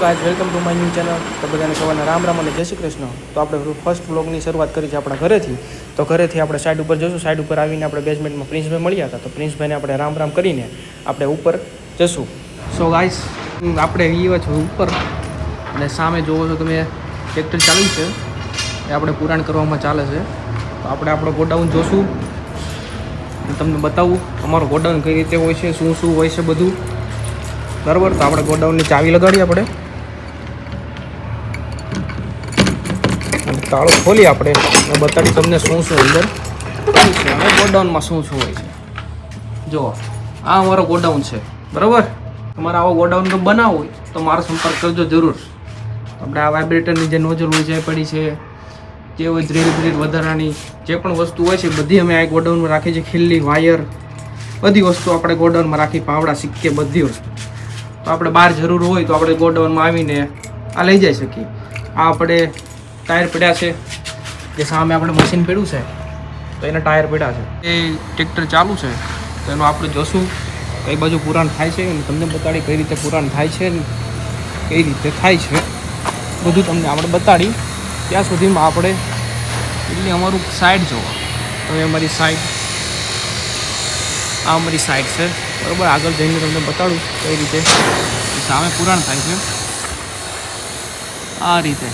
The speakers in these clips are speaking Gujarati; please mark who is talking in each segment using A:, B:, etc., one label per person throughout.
A: Guys welcome to my new channel. તો બધાને સવારના રામ રામ અને જય શ્રી કૃષ્ણ. તો આપણે ફર્સ્ટ વ્લોગની શરૂઆત કરી છે આપણા ઘરેથી. તો ઘરેથી આપણે સાઈડ ઉપર જશું. સાઈડ ઉપર આવીને આપણે બેઝમેન્ટમાં પ્રિન્સભાઈ મળ્યા હતા. તો પ્રિન્સભાઈને આપણે રામ રામ કરીને આપણે ઉપર જશું. સો ગાઈઝ આપણે એવા છો ઉપર અને સામે જોવો છો તમે ટ્રેક્ટર ચાલુ છે એ આપણે પુરાણ કરવામાં ચાલે છે. તો આપણે આપણો ગોડાઉન જોશું અને તમને બતાવું અમારો ગોડાઉન કઈ રીતે હોય છે, શું શું હોય છે બધું. બરાબર, તો આપણે ગોડાઉનની ચાવી લગાડીએ આપણે અને તાળું ખોલી આપણે અને બતાવી તમને શું શું અંદર છે અને ગોડાઉનમાં શું શું હોય છે. જો આ અમારો ગોડાઉન છે. બરાબર, તમારે આવો ગોડાઉન તો બનાવવો હોય તો મારો સંપર્ક કરજો જરૂર. આપણે આ વાઇબ્રેટરની જે નોઝલ હોય છે પડી છે, જે હોય ડ્રીલ વધારાની જે પણ વસ્તુ હોય છે બધી અમે આ ગોડાઉનમાં રાખીએ છીએ. ખીલ્લી, વાયર, બધી વસ્તુ આપણે ગોડાઉનમાં રાખી, પાવડા, સિક્કે, બધી વસ્તુ. તો આપણે બહાર જરૂર હોય તો આપણે ગોડાઉનમાં આવીને આ લઈ જઈ શકીએ. આ આપણે ટાયર પડ્યા છે, જે સામે આપણે મશીન પડ્યું છે તો એના ટાયર પડ્યા છે. એ ટ્રેક્ટર ચાલુ છે તો એનું આપણે જોશું કઈ બાજુ પુરાણ થાય છે અને તમને બતાડી કઈ રીતે પુરાણ થાય છે, કઈ રીતે થાય છે બધું તમને આપણે બતાડી. ત્યાં સુધીમાં આપણે એટલે અમારું સાઈડ જોવો તો એ અમારી સાઈડ, આ અમારી સાઈડ છે. બરાબર, આગળ જઈને તમને બતાડું કઈ રીતે સામે પુરાણ થાય છે. આ રીતે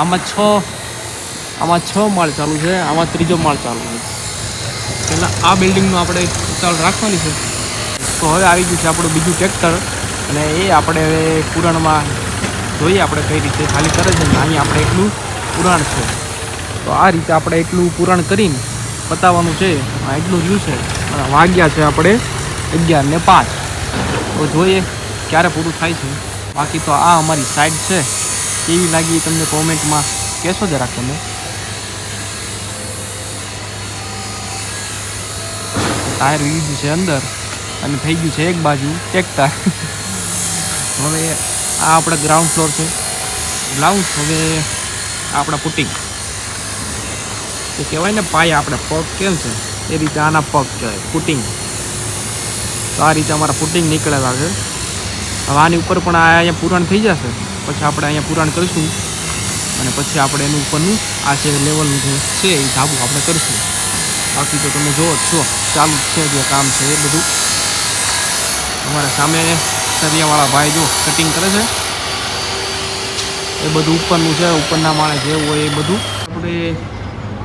A: આમાં છ માળ ચાલુ છે, આમાં ત્રીજો માળ ચાલુ છે. પહેલાં આ બિલ્ડિંગનું આપણે ઉતાવળ રાખવાની છે. તો હવે આવી ગયું છે આપણું બીજું ટ્રેક્ટર અને એ આપણે હવે પુરાણમાં જોઈએ આપણે કઈ રીતે ખાલી કરે છે. અહીં આપણે એટલું પુરાણ છે તો આ રીતે આપણે એટલું પુરાણ કરીને પતાવવાનું છે. એટલું રહ્યું છે અને વાગ્યા છે આપણે 11:05. તો જોઈએ ક્યારે પૂરું થાય છે. બાકી તો આ અમારી સાઈડ છે. કેવી લાગી તમને કોમેન્ટમાં કહેશો જરાક તમે. ટાયર વીજ છે અંદર અને થઈ ગયું છે એક બાજુ ટ્રેક્ટર. હવે આ આપણે ગ્રાઉન્ડ ફ્લોર છે, ગ્રાઉન્ડ. હવે આપણા પુટિંગ એ કહેવાય ને પાયા, આપણે પગ કેમ છે એ રીતે આના પગ કહેવાય પુટિંગ. તો આ રીતે અમારા પુટિંગ નીકળેલા છે. હવે આની ઉપર પણ આ અહીંયા પુરાણ થઈ જશે પછી આપણે અહીંયા પુરાણ કરીશું અને પછી આપણે એનું ઉપરનું આ છે લેવલનું છે એ ધાબુ આપણે કરીશું. બાકી તો તમે જુઓ છો ચાલુ જ છે જે કામ છે એ બધું. અમારા સામે સરિયાવાળા ભાઈ જો કટિંગ કરે છે એ બધું ઉપરનું છે. ઉપરના માળે જે હોય એ બધું આપણે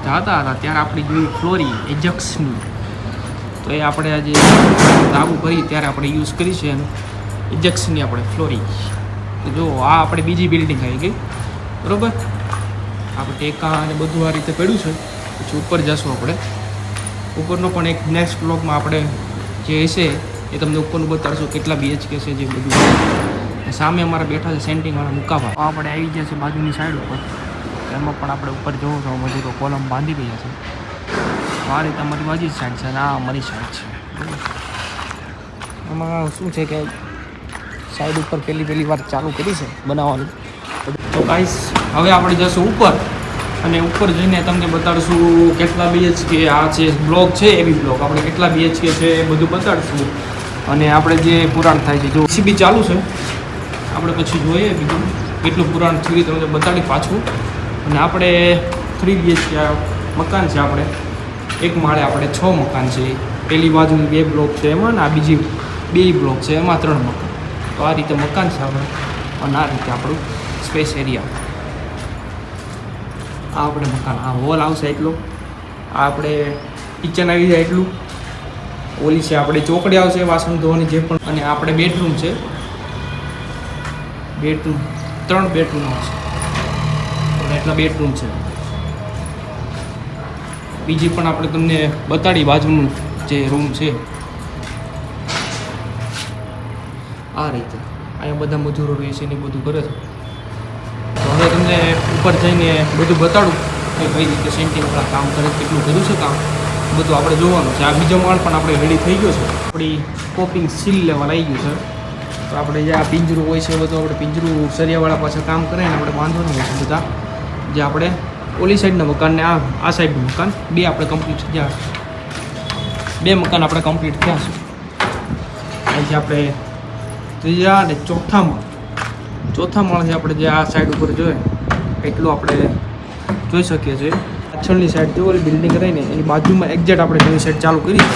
A: જતા હતા ત્યારે આપણી જોઈ ફ્લોરી એજક્સની. તો એ આપણે આજે ધાબુ કરી ત્યારે આપણે યુઝ કરી છે એનું એજક્સની આપણે ફ્લોરી. તો જો આ આપણે બીજી બિલ્ડિંગ આવી ગઈ. બરાબર, આપણે ટેકા અને બધું આ રીતે પડ્યું છે. પછી ઉપર જશું આપણે. ઉપરનો પણ એક નેક્સ્ટ બ્લોગમાં આપણે જે હશે એ તમને ઉપરનું બતાડશું કેટલા BHK છે જે બધું. સામે અમારા બેઠા છે સેન્ટિંગવાળા મુકાવા. આપણે આવી ગયા છે બાજુની સાઈડ ઉપર. એમાં પણ આપણે ઉપર જોવો છો મજૂરો કોલમ બાંધી રહ્યા છે. આ રીતે અમારી બાજુ સાઈડ છે અને આ અમારી સાઈડ છે. એમાં શું છે કે સાઈડ ઉપર પહેલી વાર ચાલુ કરી છે બનાવવાનું. તો ગાઈસ હવે આપણે જશું ઉપર અને ઉપર જઈને તમને બતાડશું કેટલા BHK આ છે બ્લોક છે. એવી બ્લોક આપણે કેટલા BHK છે એ બધું બતાડશું અને આપણે જે પુરાણ થાય છે જો CB ચાલુ છે આપણે પછી જોઈએ બીજું કેટલું પુરાણ થયું તમને બતાડી પાછું. અને આપણે 3 BHK મકાન છે. આપણે એક માળે આપણે 6 મકાન છે. પહેલી બાજુની 2 બ્લોક છે એમાં ને આ બીજી 2 બ્લોક છે એમાં 3 મકાન. તો આ રીતે મકાન છે આપણે અને આ રીતે આપણું સ્પેસ એરિયા. આ આપણે મકાન, આ હોલ આવશે એટલો, આ આપણે કિચન આવી જાય એટલું, ઓલી છે આપણે ચોકડી આવશે વાસણ ધોવાની જે પણ. અને આપણે બેડરૂમ છે, બેડરૂમ 3 બેડરૂમ આવશે એટલા બેડરૂમ છે. બીજી પણ આપણે તમને બતાડી બાજુનું જે રૂમ છે આ રીતે. અહીંયા બધા મજૂરો રહે છે ને બધું કરે છે. તો હવે તમને ઉપર જઈને બધું બતાડું કે કઈ રીતે સેન્ટિંગવાળા કામ કરે, કેટલું કર્યું છે કામ બધું આપણે જોવાનું છે. આ બીજો માળ પણ આપણે રેડી થઈ ગયો છે. આપણી કોપિંગ સીલ લેવલ આવી ગયું છે. તો આપણે જે આ પિંજરું હોય છે બધું આપણે પિંજરું સરિયાવાળા પાછા કામ કરે ને આપણે બાંધવાનું હોય છે બધા. જે આપણે ઓલી સાઈડના મકાન ને આ સાઈડનું મકાન 2 આપણે કમ્પ્લીટ થયા. 2 મકાન આપણે કમ્પ્લીટ થયા છે. પછી આપણે ત્રીજા અને ચોથામાં ચોથા માળે આપણે જે આ સાઈડ ઉપર જોઈએ એટલું આપણે જોઈ શકીએ છીએ. પાછળની સાઈડ જે ઓલી બિલ્ડિંગ રહી ને એની બાજુમાં એક્ઝેક્ટ આપણે નવી સાઈડ ચાલુ કરી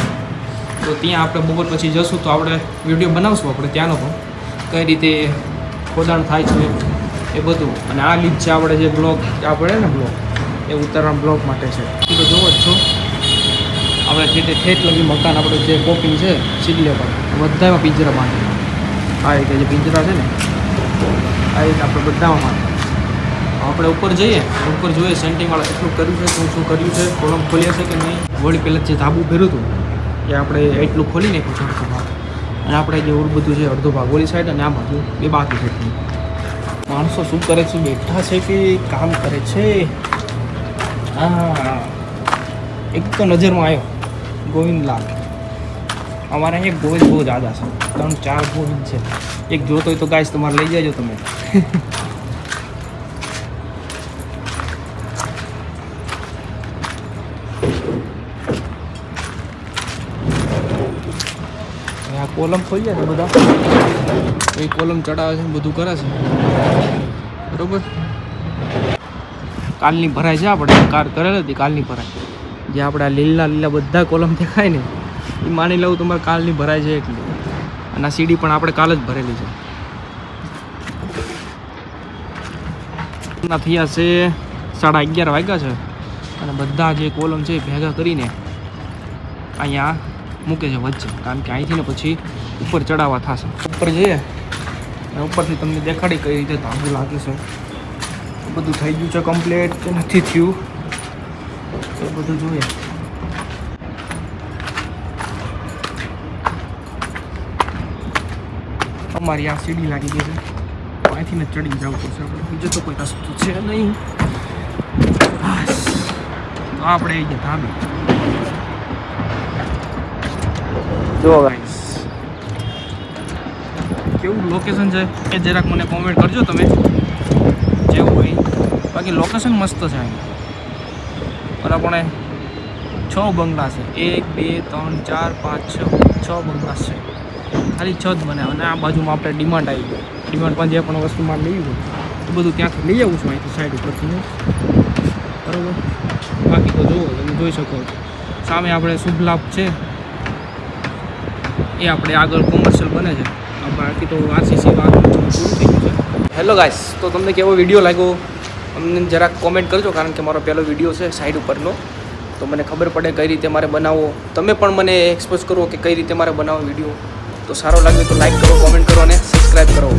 A: તો ત્યાં આપણે બપોર પછી જશું તો આપણે વિડીયો બનાવશું આપણે ત્યાંનો પણ કઈ રીતે ખોદાણ થાય છે એ બધું. અને આ લીધ છે આપણે જે બ્લોક આપણે ને બ્લોક એ ઉતારવા બ્લોક માટે છે. એ તો જોવો જ છો આપણે ઠેઠ લગી મકાન આપણે જે કોપિંગ છે સીડલે પર બધામાં પિંજરા બાંધે. આ રીતે જે પિંજરા છે ને આ રીતે આપણે બધામાં આપણે ઉપર જઈએ ઉપર જોઈએ સેન્ટિંગવાળા કેટલું કર્યું છે શું કર્યું છે કોલમ ખોલ્યા છે કે નહીં. વળી પહેલાં જે ધાબુ ભર્યું હતું એ આપણે એટલું ખોલી નાખ્યું છે અડધો ભાગ અને આપણે જે ઓલું બધું છે અડધો ભાગ ઓલી સાઈડ અને આ બાજુ એ બાકી છે. માણસો શું કરે છે બેઠા છે કે કામ કરે છે. હા એક તો નજરમાં આવ્યો ગોવિંદલાલ. અમારે અહીંયા ગોવિંદ બહુ જ્યાદા છે 3-4 ગોવિંદ છે. એક જોતો હોય તો ગાઈસ તમારે લઈ જાજો તમે. આ કોલમ ખોલી છે બધા એ કોલમ ચડાવે છે બધું કરે છે બરોબર. કાલની ભરાય છે આપણે કાર કરેલ હતી કાલની ભરાય જે આપણે આ લીલા બધા કોલમ દેખાય ને એ માની લઉં તમારે કાલની ભરાય છે એટલી. અને આ સીડી પણ આપણે કાલ જ ભરેલી છે. થયા છે 11:30 વાગ્યા છે અને બધા જે કોલમ છે ભેગા કરીને અહીંયા મૂકે છે વચ્ચે કારણ કે અહીંથી ને પછી ઉપર ચડાવવા થશે. ઉપર જઈએ અને ઉપરથી તમને દેખાડી કઈ રીતે ધાબુ લાગે છે. બધું થઈ ગયું છે કમ્પ્લીટ કે નથી થયું એ બધું જોઈએ. અમારી આ સીડી લાગી ગઈ છે અહીંથી ને ચડી જવું પડશે આપણે. બીજો તો કોઈ રસ્તો છે નહીં. તો આપણે એ ધાબે જો ગાઈસ કેવું લોકેશન છે એ જરાક મને કોમેન્ટ કરજો તમે જેવું હોય. બાકી લોકેશન મસ્ત છે અહીં. બરાબર 6 બંગલા છે 1 2 3 4 5 6 બંગલા છે. ખાલી 6 જ બને. અને આ બાજુમાં આપણે ડિમાન્ડ આવી ગયો. ડિમાન્ડ પણ જે પણ વસ્તુ મારે લઈ ગયું એ બધું ત્યાંથી લઈ આવું છું અહીંથી સાઈડ ઉપરથી બરાબર. બાકી તો જુઓ તમે જોઈ શકો સામે આપણે શુભ લાભ છે એ આપણે આગળ કોમર્શિયલ બને છે. બાકી તો આરસીસી આગળ પૂરું થઈ ગયું છે. હેલો ગાઈસ, તો તમને કેવો વિડીયો લાગ્યો અમને જરાક કોમેન્ટ કરજો કારણ કે મારો પહેલો વિડીયો છે સાઈડ ઉપરનો. તો મને ખબર પડે કઈ રીતે મારે બનાવવો. તમે પણ મને એક્સપોઝ કરો કે કઈ રીતે મારે બનાવવો વિડીયો. તો સારો લાગે તો લાઈક કરો, કોમેન્ટ કરો અને સબસ્ક્રાઈબ કરો.